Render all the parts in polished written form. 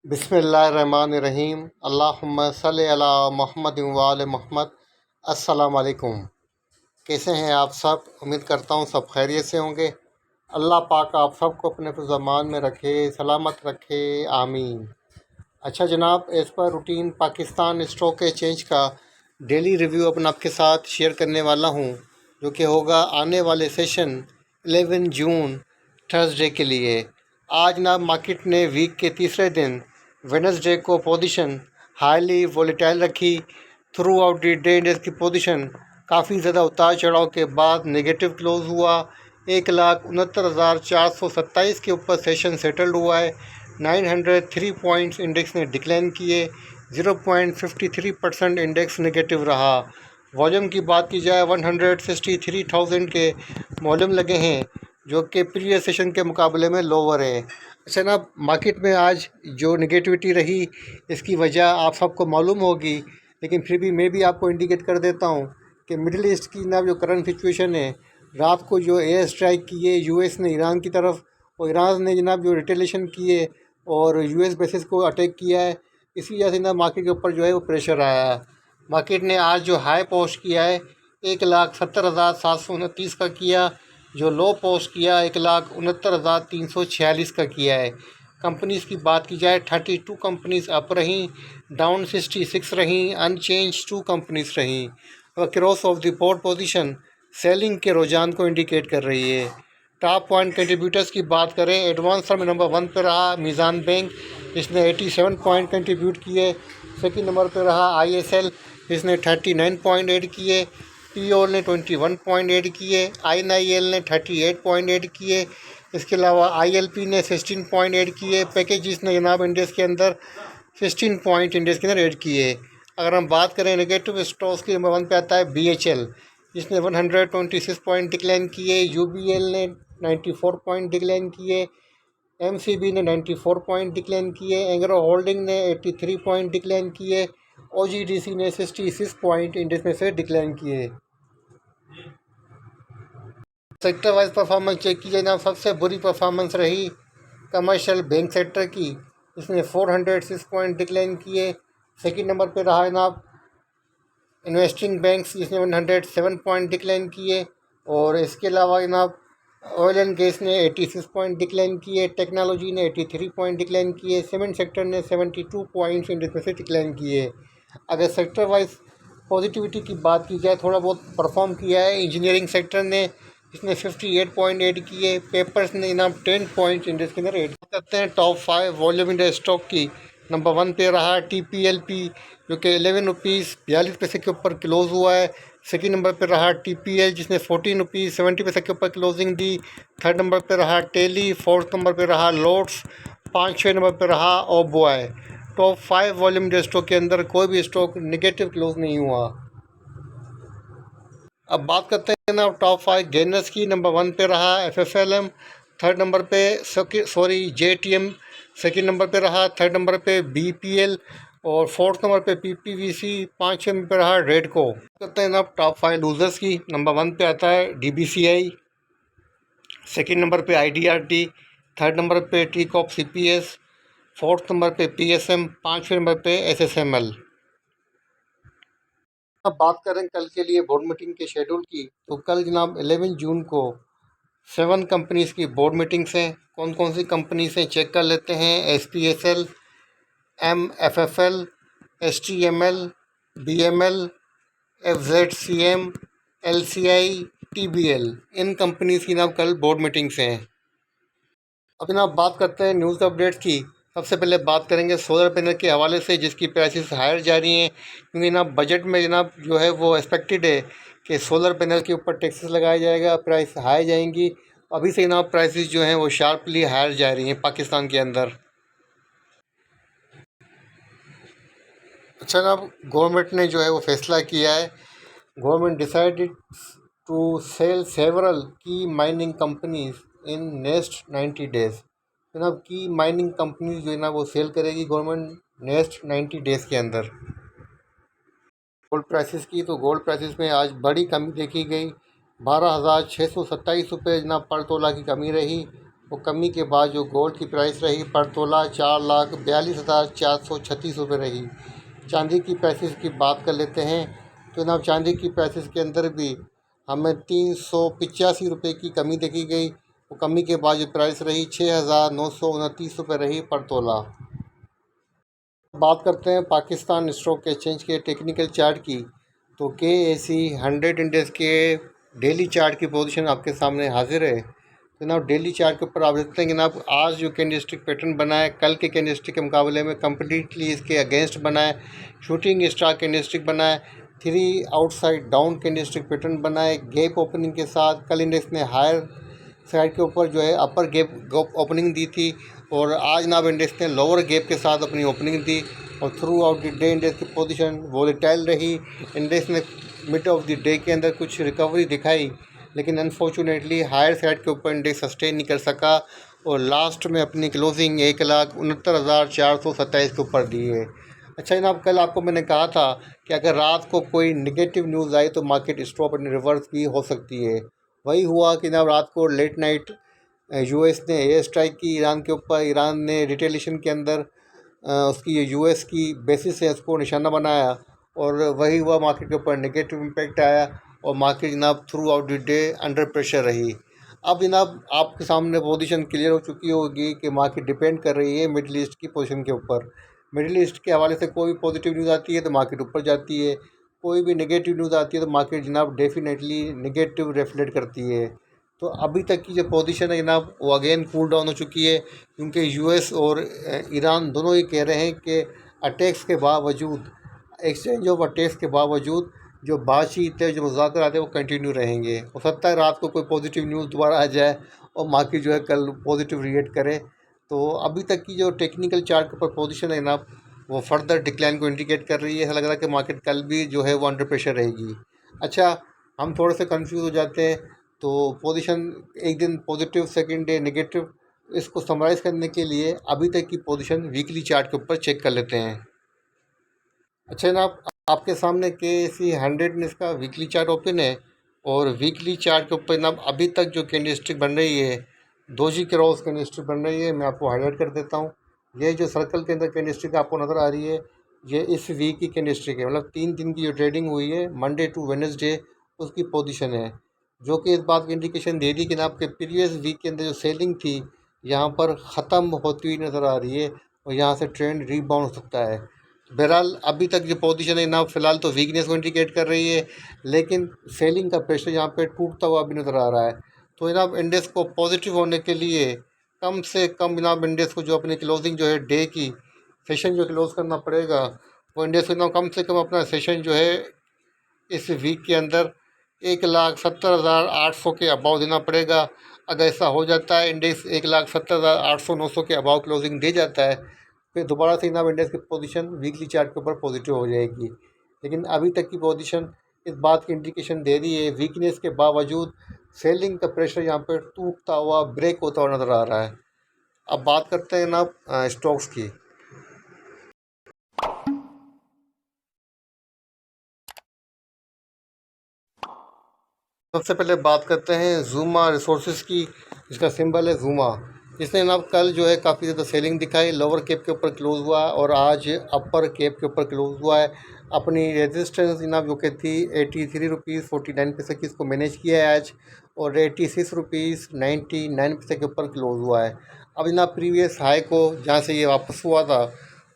बिस्मिल्लाहिर्रहमानिर्रहीम। अल्लाहुम्मा सल्लि अला मुहम्मद व आले मुहम्मद। अस्सलाम वालेकुम। कैसे हैं आप सब? उम्मीद करता हूँ सब खैरियत से होंगे। अल्लाह पाक आप सबको अपने ज़मान में रखे, सलामत रखे, आमीन। अच्छा जनाब, as per routine Pakistan stock exchange का डेली रिव्यू अपन आपके साथ शेयर करने वाला हूँ, जो कि होगा आने वाले सेशन 11 जून थर्सडे के लिए। आज जनाब मार्केट ने वीक के तीसरे दिन वेडनेसडे को पोजीशन हाईली वोलेटाइल रखी। Through out the day index की पोजीशन काफ़ी ज़्यादा उतार चढ़ाव के बाद नेगेटिव क्लोज़ हुआ। 1,69,427 के ऊपर सेशन सेटल्ड हुआ है। 903 पॉइंट्स इंडेक्स ने डिक्लाइन किए। 0.53% इंडेक्स नेगेटिव रहा। वॉल्यूम की बात की जाए 163,000 के वॉल्यूम लगे हैं, जो कि प्रीवियस सेशन के मुकाबले में लोअर है। अच्छा ना, मार्केट में आज जो नेगेटिविटी रही इसकी वजह आप सबको मालूम होगी, लेकिन फिर भी मैं भी आपको इंडिकेट कर देता हूँ कि मिडिल ईस्ट की ना जो करंट सिचुएशन है, रात को जो एयर स्ट्राइक किए यूएस ने ईरान की तरफ, और ईरान ने जनाब जो रिटेलिएशन किए और यूएस बेसिस को अटैक किया है, इसी वजह से ना मार्केट के ऊपर जो है वो प्रेशर आया है। मार्केट ने आज जो हाई पोस्ट किया है 1,70,729 का किया, जो लो पोस्ट किया 1,69,346 का किया है। कंपनीज़ की बात की जाए 32 कंपनीज़ अप रहीं, डाउन 66 रहीं, अनचेंज 2 कंपनीज़ रहीं। और cross of the board position selling के रुझान को इंडिकेट कर रही है। टॉप पॉइंट कंट्रीब्यूटर्स की बात करें, एडवांस में नंबर 1 पर रहा मीज़ान बैंक, जिसने 87 पॉइंट कंट्रीब्यूट किए। सेकंड नंबर पर रहा आईएसएल, जिसने 39 पॉइंट ऐड किए। पीओल ने 21 पॉइंट ऐड किए। आईएनआईएल ने 38 पॉइंट ऐड किए। इसके अलावा आईएलपी ने 16 पॉइंट ऐड किए। पैकेजिस ने जनाब इंडेक्स के अंदर 16 पॉइंट इंडेक्स के अंदर ऐड किए। अगर हम बात करें नेगेटिव स्टॉक्स की, नंबर 1 पे आता है बीएचएल, जिसने 126 पॉइंट डिक्लाइन किए। यूबीएल ने 94 पॉइंट डिक्लाइन किए। एमसीबी ने 94 पॉइंट डिक्लाइन किए। एंग्रो होल्डिंग ने 83 पॉइंट डिक्लाइन किए। ओजीडीसी ने 66 पॉइंट इंडेक्स में से डिक्लाइन किए। सेक्टर वाइज परफॉर्मेंस चेक की जाए ना, सबसे बुरी परफॉर्मेंस रही कमर्शियल बैंक सेक्टर की, इसने 406 पॉइंट डिक्लाइन किए। सेकंड नंबर पे रहा जनाब इन्वेस्टिंग बैंक्स, जिसने 107 पॉइंट डिक्लाइन किए। और इसके अलावा जनाब ऑयल एंड गैस ने 86 पॉइंट डिक्लाइन किए। टेक्नोलॉजी ने 83 पॉइंट डिक्लाइन किए। सीमेंट सेक्टर ने 72 पॉइंट्स इंडेक्स में से डिक्लाइन किए। अगर सेक्टर वाइज पॉजिटिविटी की बात की जाए, थोड़ा बहुत परफॉर्म किया है इंजीनियरिंग सेक्टर ने, इसने 58 पॉइंट ऐड किए। पेपर्स ने जनाब 10 पॉइंट इंडेक्स के अंदर ऐड करते हैं। टॉप 5 वॉल्यूम इंडेक्स स्टॉक की, नंबर 1 पे रहा टीपीएलपी, जो कि 11 रुपीज़ 42 पैसे के ऊपर क्लोज़ हुआ है। सेकंड नंबर पे रहा टीपीएल, जिसने 14 रुपीज़ 70 पैसे के ऊपर क्लोजिंग दी। थर्ड नंबर पे रहा टेली। फोर्थ नंबर पे रहा लोड्स। 5-6 नंबर पे रहा ओबॉय। टॉप 5 वॉल्यूम इंडेक्स स्टॉक के अंदर कोई भी स्टॉक नेगेटिव क्लोज नहीं हुआ। अब बात करते हैं ना टॉप 5 गेनर्स की। नंबर 1 पे रहा एफएफएलएम। थर्ड नंबर पे जेटीएम। सेकंड नंबर पे रहा, थर्ड नंबर पे बीपीएल। और फोर्थ नंबर पे पीपीवीसी। 5 नंबर पे रहा रेडको। करते हैं ना टॉप 5 लूजर्स की। नंबर 1 पे आता है डीबीसीआई। सेकंड नंबर पे आईडीआरटी। थर्ड नंबर पे T COP CPS. Fourth number पे पीएसएम। 5वें नंबर पे एसएसएमएल। अब बात करें कल के लिए बोर्ड मीटिंग के शेड्यूल की, तो कल जनाब 11 जून को 7 कंपनीज़ की बोर्ड मीटिंग्स हैं। कौन कौन सी कंपनीज हैं चेक कर लेते हैं। एसपीएसएल, एमएफएफएल, एसटीएमएल, बीएमएल, एफजेडसीएम, एलसीआई, टीबीएल, इन कंपनीज़ की जनाब कल बोर्ड मीटिंग्स हैं। अब जनाब बात करते हैं न्यूज़ अपडेट्स की। सबसे पहले बात करेंगे सोलर पैनल के हवाले से, जिसकी प्राइसेस हायर जा रही हैं, क्योंकि जनाब बजट में जनाब जो है वो एक्सपेक्टेड है कि सोलर पैनल के ऊपर टैक्सेस लगाया जाएगा, प्राइस हाई जाएंगी। अभी से जनाब प्राइसेस जो हैं वो शार्पली हायर जा रही हैं पाकिस्तान के अंदर। अच्छा जनाब, गवर्नमेंट ने जो है वो फैसला किया है। Government decided to sell several की mining companies in next 90 days. जनाब की माइनिंग कंपनीज जो है ना वो सेल करेगी गवर्नमेंट नेक्स्ट 90 डेज़ के अंदर। गोल्ड प्राइसेस की, तो गोल्ड प्राइसेस में आज बड़ी कमी देखी गई। 12,627 रुपये जनाब पर तोला की कमी रही। वो कमी के बाद जो गोल्ड की प्राइस रही पर तोला 4,42,436 रुपये रही। चांदी की प्राइसेस की बात कर लेते हैं तो जनाब चांदी की प्राइसेस के अंदर भी हमें 385 रुपये की कमी देखी गई। वो कमी के बाद जो प्राइस रही 6,929 रुपये रही पर तोला। बात करते हैं पाकिस्तान स्टॉक एक्सचेंज के टेक्निकल चार्ट की, तो KSE 100 इंडेक्स के डेली चार्ट की पोजीशन आपके सामने हाजिर है। तो जनाब डेली चार्ट के ऊपर आप देखते हैं कि जनाब आज जो कैंडलस्टिक पैटर्न बना है कल के कैंडलस्टिक के मुकाबले में कम्प्लीटली इसके अगेंस्ट बना है। शूटिंग स्टार कैंडलस्टिक बना है, 3 आउटसाइड डाउन कैंडलस्टिक पैटर्न बना है गैप ओपनिंग के साथ। कल इंडेक्स ने हायर साइड के ऊपर जो है अपर गैप ओपनिंग दी थी और आज जनाब इंडेक्स ने लोअर गैप के साथ अपनी ओपनिंग दी और through out the day index की पोजीशन वोलेटाइल रही। इंडेक्स ने मिड ऑफ द डे के अंदर कुछ रिकवरी दिखाई, लेकिन अनफॉर्चुनेटली हायर साइड के ऊपर इंडेक्स सस्टेन नहीं कर सका और लास्ट में अपनी क्लोजिंग 1,69,427 के ऊपर दी है। अच्छा जनाब, कल आपको मैंने कहा था कि अगर रात को कोई नेगेटिव न्यूज़ आई तो मार्केट स्टॉप एंड रिवर्स भी हो सकती है। वही हुआ कि जनाब रात को लेट नाइट US ने एयर स्ट्राइक की ईरान के ऊपर। ईरान ने रिटेलिएशन के अंदर उसकी US की बेसिस है उसको निशाना बनाया और वही हुआ, मार्केट के ऊपर नेगेटिव इम्पैक्ट आया और मार्केट जनाब through out the day under pressure रही। अब जनाब आपके सामने पोजीशन क्लियर हो चुकी होगी कि मार्केट डिपेंड कर रही है मिडल ईस्ट की पोजीशन के ऊपर। मिडल ईस्ट के हवाले से कोई भी पॉजिटिव न्यूज़ आती है तो मार्केट ऊपर जाती है, कोई भी नेगेटिव न्यूज़ आती है तो मार्केट जनाब डेफिनेटली नेगेटिव रिफ्लेक्ट करती है। तो अभी तक की जो पोजीशन है जनाब वो अगेन कूल डाउन हो चुकी है, क्योंकि US और ईरान दोनों ही कह रहे हैं कि अटैक्स के बावजूद, एक्सचेंज ऑफ अटैक्स के बावजूद जो बातचीत है, जो मुज़ाकरात है वो कंटिन्यू रहेंगे। हो सकता है रात को कोई पॉजिटिव न्यूज़ दोबारा आ जाए और मार्केट जो है कल पॉजिटिव रिएक्ट करे। तो अभी तक की जो टेक्निकल चार्ट के ऊपर पोजीशन है जनाब वो फर्दर डिक्लाइन को इंडिकेट कर रही है। ऐसा लग रहा है कि मार्केट कल भी जो है वो अंडर प्रेशर रहेगी। अच्छा, हम थोड़े से कंफ्यूज हो जाते हैं, तो पोजीशन एक दिन पॉजिटिव सेकंड डे नेगेटिव, इसको समराइज़ करने के लिए अभी तक की पोजीशन वीकली चार्ट के ऊपर चेक कर लेते हैं। अच्छा जनाब, आपके सामने KSE 100 में इसका वीकली चार्ट ओपन है और वीकली चार्ट के ऊपर जनाब अभी तक जो कैंडलस्टिक बन रही है दोजी क्रॉस कैंडलस्टिक बन रही है। मैं आपको हाईलाइट कर देता हूँ। ये जो सर्कल के अंदर कैंडलस्टिक आपको नज़र आ रही है ये इस वीक की कैंडलस्टिक है, मतलब 3 दिन की जो ट्रेडिंग हुई है मंडे टू वेडनेसडे उसकी पोजीशन है, जो कि इस बात की इंडिकेशन दे दी कि जनाब के प्रीवियस वीक के अंदर जो सेलिंग थी यहाँ पर ख़त्म होती हुई नज़र आ रही है और यहाँ से ट्रेंड रीबाउंड हो सकता है। बहरहाल अभी तक जो पोजीशन है ना फ़िलहाल तो वीकनेस को इंडिकेट कर रही है, लेकिन सेलिंग का प्रेशर यहाँ पे टूटता हुआ भी नज़र आ रहा है। तो जनाब इंडेक्स को पॉजिटिव होने के लिए कम से कम जनाब इंडेक्स को जो अपनी क्लोजिंग जो है डे की सेशन जो क्लोज़ करना पड़ेगा, वो इंडेक्स को कम से कम अपना सेशन जो है इस वीक के अंदर 1,70,800 के अबाव देना पड़ेगा। अगर ऐसा हो जाता है, इंडेक्स 1,70,800-900 के अबाव क्लोजिंग दे जाता है, फिर दोबारा से जनाब इंडेक्स की पोजीशन वीकली चार्ट के ऊपर पॉजिटिव हो जाएगी। लेकिन अभी तक की पोजीशन इस बात की इंडिकेशन दे रही है वीकनेस के बावजूद सेलिंग का प्रेशर यहाँ पर टूटता हुआ ब्रेक होता हुआ नज़र आ रहा है। अब बात करते हैं जनाब स्टॉक्स की। सबसे पहले बात करते हैं ज़ूमा रिसोर्सेज की, जिसका सिंबल है ज़ूमा। इसने जनाब कल जो है काफ़ी ज़्यादा सेलिंग दिखाई, लोअर कैप के ऊपर क्लोज़ हुआ और आज अपर कैप के ऊपर क्लोज़ हुआ है। अपनी रेजिस्टेंस जनाब जो कि थी 83 रुपीज़ 49 पैसे की, इसको मैनेज किया है आज और 86 रुपीज़ 99 पैसे के ऊपर क्लोज़ हुआ है। अब जनाब प्रीवियस हाई को जहाँ से ये वापस हुआ था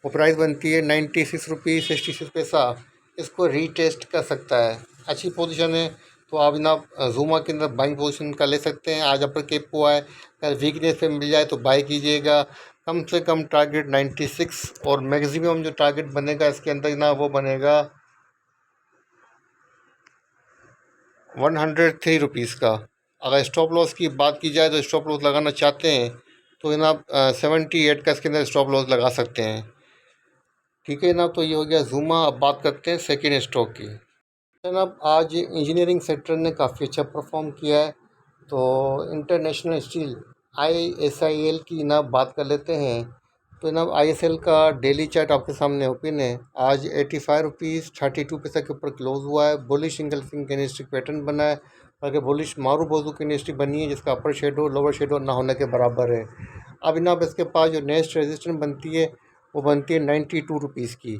वो प्राइस बनती है 96 रुपीज़ 66 पैसा, इसको रीटेस्ट कर सकता है। अच्छी पोजीशन है, तो आप जनाब ज़ूमा के अंदर बाइंग पोजीशन का ले सकते हैं। आज अपर कैप हुआ है, अगर वीकनेस पे मिल जाए तो बाई कीजिएगा। कम से कम टारगेट 96 और मैक्सिमम जो टारगेट बनेगा इसके अंदर जनाब वो बनेगा 103 रुपीज़ का। अगर स्टॉप लॉस की बात की जाए तो स्टॉप लॉस लगाना चाहते हैं तो जनाब 78 का इसके अंदर स्टॉप लॉस लगा सकते हैं। ठीक है जनाब, तो ये हो गया ज़ूमा। अब बात करते हैं सेकेंड स्टॉक की। जनाब आज इंजीनियरिंग सेक्टर ने काफ़ी अच्छा परफॉर्म किया है, तो इंटरनेशनल स्टील ISIL की जनाब बात कर लेते हैं। तो जनाब ISL का डेली चार्ट आपके सामने ओपन है। आज 85 रुपीज़ 32 पैसे के ऊपर क्लोज़ हुआ है। बुलिश इंगल्फिंग कैंडलस्टिक पैटर्न बना है ताकि बुलिश मारूबोजू की इंडस्ट्री बनी है जिसका अपर शेडो लोअर शेडो ना होने के बराबर है। अब जनाब इसके पास जो नेक्स्ट रेजिस्टेंस बनती है वो बनती है 92 रुपीज़ की।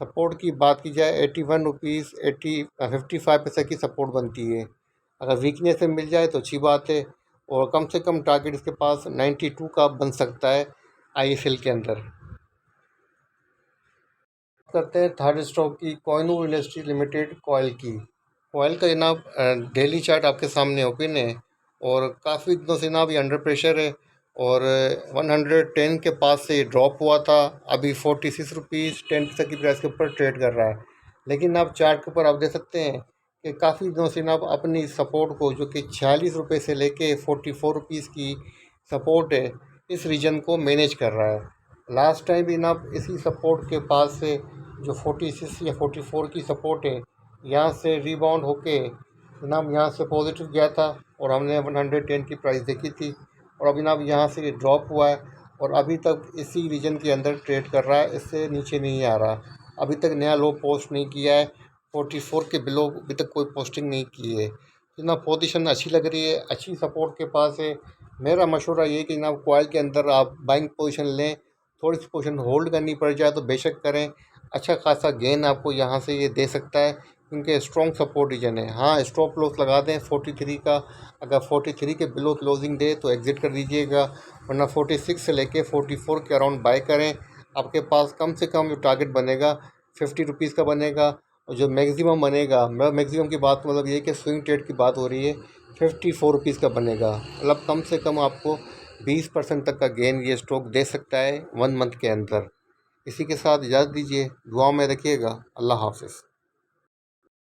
सपोर्ट की बात की जाए 81 रुपीज़ 55 पैसे की सपोर्ट बनती है। अगर वीकनेस में मिल जाए तो अच्छी बात है, और कम से कम टारगेट इसके पास 92 का बन सकता है ISL के अंदर। करते हैं थर्ड स्टॉक की, कोहिनूर इंडस्ट्री लिमिटेड कॉयल की। कॉयल का जनाब डेली चार्ट आपके सामने ओपन है और काफ़ी दिनों से जनाब ये अंडर प्रेशर है और 110 के पास से ड्रॉप हुआ था। अभी 46 रुपीज़ 10 पैसे की प्राइस के ऊपर ट्रेड कर रहा है। लेकिन आप चार्ट के ऊपर आप देख सकते हैं कि काफ़ी दिनों से जनाब अपनी सपोर्ट को, जो कि 46 रुपये से लेके 44 रुपीज़ की सपोर्ट है, इस रीजन को मैनेज कर रहा है। लास्ट टाइम भी जनाब इसी सपोर्ट के पास से जो 46 या 44 की सपोर्ट है, यहाँ से रिबाउंड होके जनाब यहाँ से पॉजिटिव गया था और हमने 110 की प्राइस देखी थी, और अभी जनाब यहाँ से ये ड्रॉप हुआ है और अभी तक इसी रीजन के अंदर ट्रेड कर रहा है, इससे नीचे नहीं आ रहा। अभी तक नया लो पोस्ट नहीं किया है, 44 के बिलो अभी तक कोई पोस्टिंग नहीं की है। जनाब पोजीशन अच्छी लग रही है, अच्छी सपोर्ट के पास है। मेरा मशवरा ये है कि जनाब कॉइल के अंदर आप बाइंग पोजीशन लें, थोड़ी सी पोजीशन होल्ड करनी पड़ जाए तो बेशक करें। अच्छा खासा गेन आपको यहाँ से ये दे सकता है क्योंकि स्ट्रॉन्ग सपोर्ट रीजन है। हाँ, स्टॉप लॉस लगा दें 43 का, अगर 43 के बिलो क्लोजिंग दे तो एग्ज़िट कर दीजिएगा, वरना 46 से लेके 44 के अराउंड बाय करें। आपके पास कम से कम जो टारगेट बनेगा 50 रुपीज़ का बनेगा, और जो मैक्सिमम बनेगा, मैं मैक्सिमम की बात मतलब ये कि स्विंग ट्रेड की बात हो रही है, 54 रुपीज़ का बनेगा। मतलब कम से कम आपको 20% तक का गेन ये स्टॉक दे सकता है 1 मंथ के अंदर। इसी के साथ इजाज़त दीजिए, दुआ में रखिएगा। अल्लाह हाफ़िज़।